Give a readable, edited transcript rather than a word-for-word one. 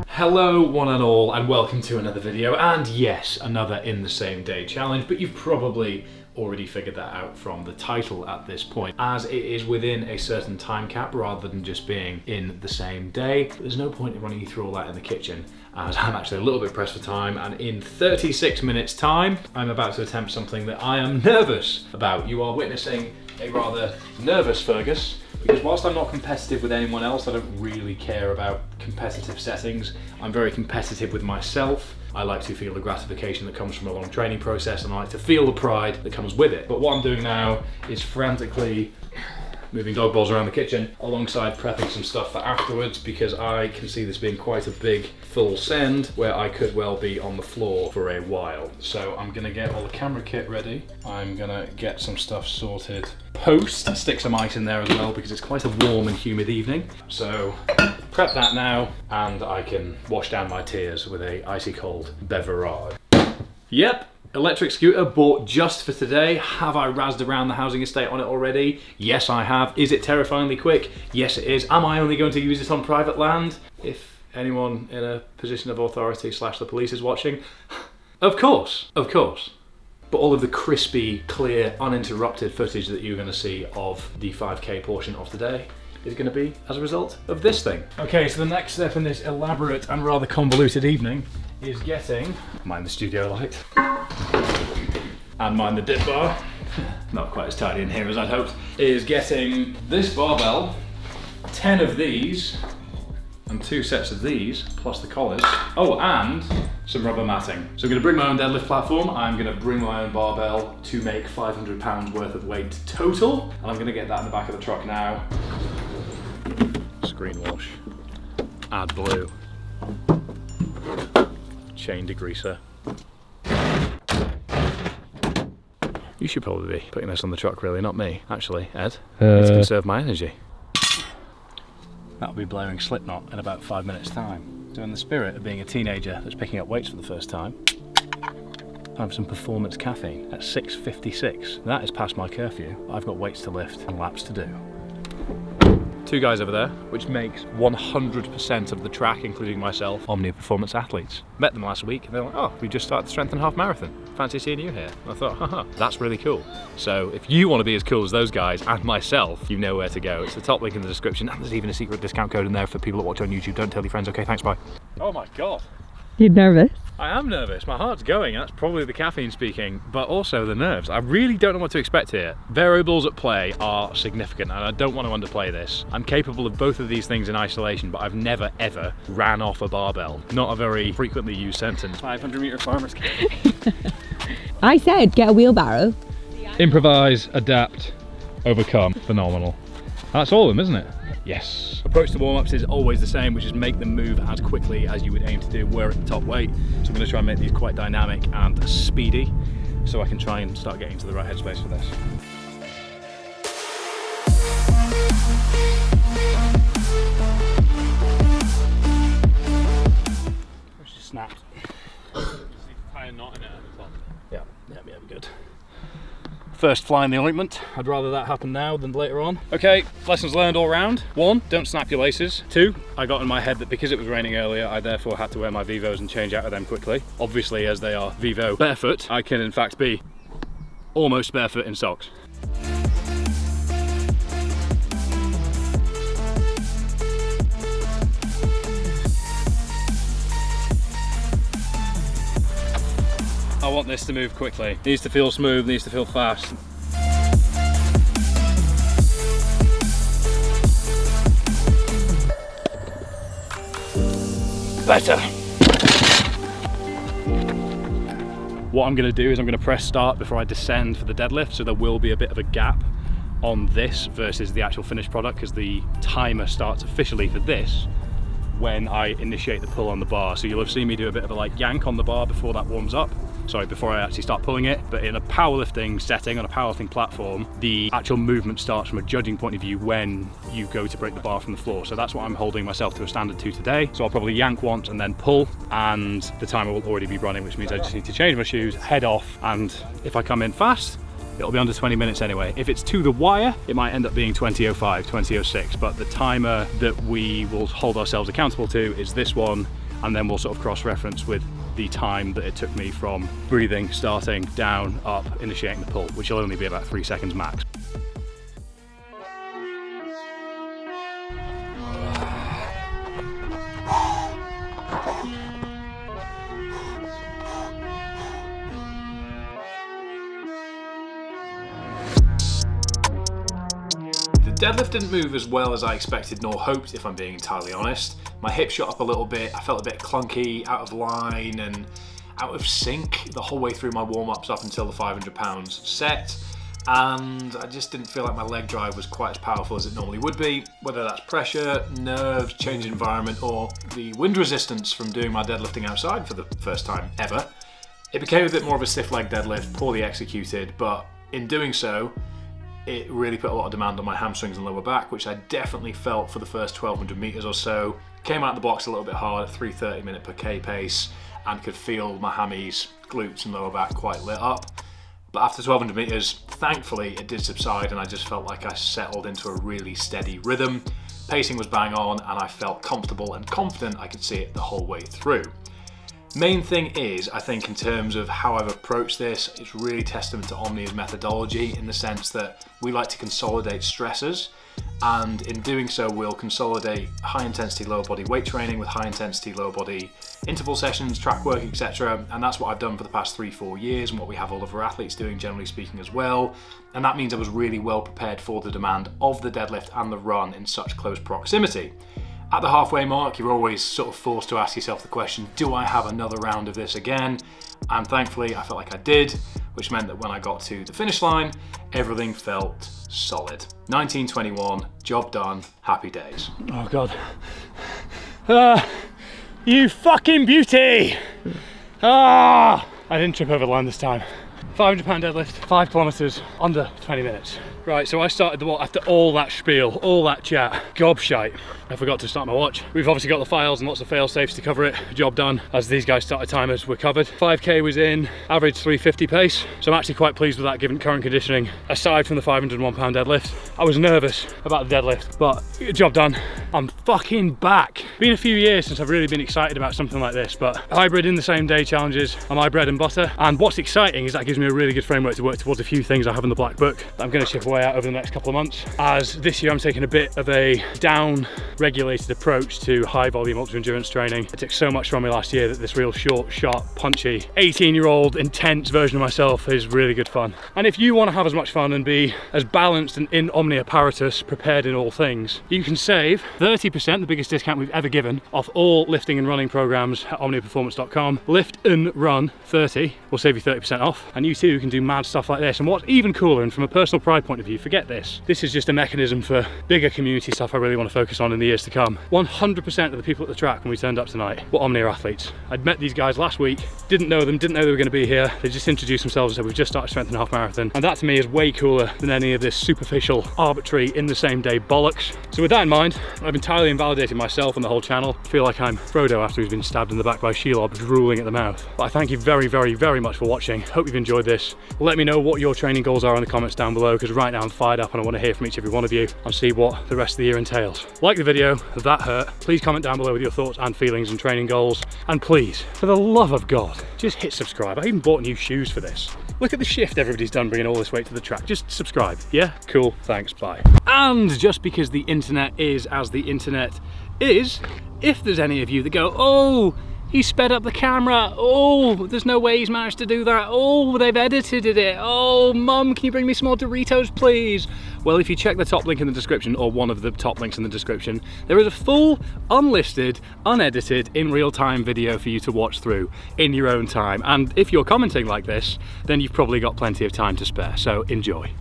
Hello one and all, and welcome to another video, and yes, another in the same day challenge, but you've probably already figured that out from the title at this point, as it is within a certain time cap rather than just being in the same day. But there's no point in running you through all that in the kitchen, as I'm actually a little bit pressed for time, and in 36 minutes time I'm about to attempt something that I am nervous about. You are witnessing a rather nervous Fergus, because whilst I'm not competitive with anyone else, I don't really care about competitive settings. I'm very competitive with myself. I like to feel the gratification that comes from a long training process, and I like to feel the pride that comes with it. But what I'm doing now is frantically moving dog balls around the kitchen alongside prepping some stuff for afterwards, because I can see this being quite a big full send where I could well be on the floor for a while. So I'm gonna get all the camera kit ready. I'm gonna get some stuff sorted post, stick some ice in there as well because it's quite a warm and humid evening. So prep that now, and I can wash down my tears with a icy cold beverage. Yep. Electric scooter bought just for today. Have I razzed around the housing estate on it already? Yes, I have. Is it terrifyingly quick? Yes, it is. Am I only going to use it on private land? If anyone in a position of authority / the police is watching, of course, of course. But all of the crispy, clear, uninterrupted footage that you're going to see of the 5K portion of today is going to be as a result of this thing. Okay, so the next step in this elaborate and rather convoluted evening is getting, mind the studio light, and mind the dip bar, not quite as tidy in here as I'd hoped, is getting this barbell, 10 of these, and 2 sets of these, plus the collars. Oh, and some rubber matting. So I'm gonna bring my own deadlift platform, I'm gonna bring my own barbell to make 500 pounds worth of weight total, and I'm gonna get that in the back of the truck now. Screen wash, add blue, chain degreaser. You should probably be putting this on the truck, really, not me, actually, Ed. Need to conserve my energy. That'll be blaring Slipknot in about 5 minutes' time. So in the spirit of being a teenager that's picking up weights for the first time, I have some performance caffeine at 6:56. That is past my curfew. I've got weights to lift and laps to do. 2 guys over there, which makes 100% of the track, including myself, Omnia Performance athletes. Met them last week and they're like, oh, we just started the Strength and Half Marathon. Fancy seeing you here. And I thought, haha, that's really cool. So if you want to be as cool as those guys and myself, you know where to go. It's the top link in the description, and there's even a secret discount code in there for people that watch on YouTube. Don't tell your friends. Okay, thanks, bye. Oh my God. You're nervous? I am nervous. My heart's going. That's probably the caffeine speaking, but also the nerves. I really don't know what to expect here. Variables at play are significant, and I don't want to underplay this. I'm capable of both of these things in isolation, but I've never ever ran off a barbell. Not a very frequently used sentence. 500-meter farmer's carry. I said get a wheelbarrow. Improvise, adapt, overcome. Phenomenal. That's all of them, isn't it? Yes. Approach to warm-ups is always the same, which is make them move as quickly as you would aim to do were at the top weight. So I'm going to try and make these quite dynamic and speedy, so I can try and start getting to the right headspace for this. Where's she snapped? Just need to tie a knot in it at the top. Yeah, we're good. First fly in the ointment. I'd rather that happen now than later on. Okay, lessons learned all round. 1, don't snap your laces. 2, I got in my head that because it was raining earlier, I therefore had to wear my Vivos and change out of them quickly. Obviously, as they are Vivo barefoot, I can in fact be almost barefoot in socks. I want this to move quickly. Needs to feel smooth, needs to feel fast. Better. What I'm gonna do is I'm gonna press start before I descend for the deadlift, so there will be a bit of a gap on this versus the actual finished product, because the timer starts officially for this when I initiate the pull on the bar. So you'll have seen me do a bit of a like yank on the bar before that warms up. Sorry, before I actually start pulling it. But in a powerlifting setting, on a powerlifting platform, the actual movement starts from a judging point of view when you go to break the bar from the floor. So that's what I'm holding myself to a standard to today. So I'll probably yank once and then pull, and the timer will already be running, which means I just need to change my shoes, head off, and if I come in fast, it'll be under 20 minutes anyway. If it's to the wire, it might end up being 20:05, 20:06, but the timer that we will hold ourselves accountable to is this one, and then we'll sort of cross-reference with the time that it took me from breathing, starting, down, up, initiating the pull, which will only be about 3 seconds max. The deadlift didn't move as well as I expected nor hoped, if I'm being entirely honest. My hip shot up a little bit, I felt a bit clunky, out of line and out of sync the whole way through my warm-ups up until the 500 pounds set, and I just didn't feel like my leg drive was quite as powerful as it normally would be, whether that's pressure, nerves, change in environment, or the wind resistance from doing my deadlifting outside for the first time ever. It became a bit more of a stiff leg deadlift, poorly executed, but in doing so, it really put a lot of demand on my hamstrings and lower back, which I definitely felt for the first 1200 meters or so. Came out of the box a little bit hard at 3:30 minute per K pace and could feel my hammies, glutes and lower back quite lit up. But after 1200 meters, thankfully it did subside and I just felt like I settled into a really steady rhythm. Pacing was bang on and I felt comfortable and confident I could see it the whole way through. Main thing is, I think in terms of how I've approached this, it's really testament to Omnia's methodology in the sense that we like to consolidate stressors, and in doing so we'll consolidate high intensity lower body weight training with high intensity lower body interval sessions, track work, etc. And that's what I've done for the past 3-4 years and what we have all of our athletes doing generally speaking as well. And that means I was really well prepared for the demand of the deadlift and the run in such close proximity. At the halfway mark, you're always sort of forced to ask yourself the question, do I have another round of this again? And thankfully, I felt like I did, which meant that when I got to the finish line, everything felt solid. 19:21, job done, happy days. Oh God. You fucking beauty! I didn't trip over the line this time. 500 pound deadlift, 5 kilometers, under 20 minutes. Right, so I started the walk after all that spiel, all that chat, gobshite. I forgot to start my watch. We've obviously got the files and lots of fail safes to cover it. Job done. As these guys started timers, we're covered. 5k was in, average 350 pace. So I'm actually quite pleased with that given current conditioning. Aside from the 501 pound deadlift, I was nervous about the deadlift, but job done. I'm fucking back. Been a few years since I've really been excited about something like this, but hybrid in the same day challenges are my bread and butter. And what's exciting is that gives me a really good framework to work towards a few things I have in the black book that I'm going to chip away at over the next couple of months. As this year I'm taking a bit of a down regulated approach to high volume ultra endurance training. It took so much from me last year that this real short, sharp, punchy 18-year-old intense version of myself is really good fun. And if you want to have as much fun and be as balanced and in omni apparatus prepared in all things, you can save 30%, the biggest discount we've ever given, off all lifting and running programs at omniaperformance.com. Lift and run 30 will save you 30% off, and you too can do mad stuff like this. And what's even cooler, and from a personal pride point of view, forget this is just a mechanism for bigger community stuff I really want to focus on in the years to come. 100% of the people at the track when we turned up tonight were Omnia athletes. I'd met these guys last week, didn't know them, didn't know they were going to be here. They just introduced themselves and said, we've just started strength and half marathon. And that to me is way cooler than any of this superficial, arbitrary, in the same day bollocks. So with that in mind, I've entirely invalidated myself and the whole channel. I feel like I'm Frodo after he's been stabbed in the back by Shelob, drooling at the mouth. But I thank you very, very, very much for watching. Hope you've enjoyed this. Let me know what your training goals are in the comments down below, because right now I'm fired up and I want to hear from each and every one of you and see what the rest of the year entails. Like the video, that hurt. Please comment down below with your thoughts and feelings and training goals. And please, for the love of God, just hit subscribe. I even bought new shoes for this. Look at the shift everybody's done bringing all this weight to the track. Just subscribe. Yeah? Cool. Thanks. Bye. And just because the internet is as the internet is, if there's any of you that go, oh, he sped up the camera, oh, there's no way he's managed to do that, oh, they've edited it, oh, mum, can you bring me some more Doritos, please? Well, if you check the top link in the description, or one of the top links in the description, there is a full, unlisted, unedited, in real-time video for you to watch through in your own time. And if you're commenting like this, then you've probably got plenty of time to spare, so enjoy.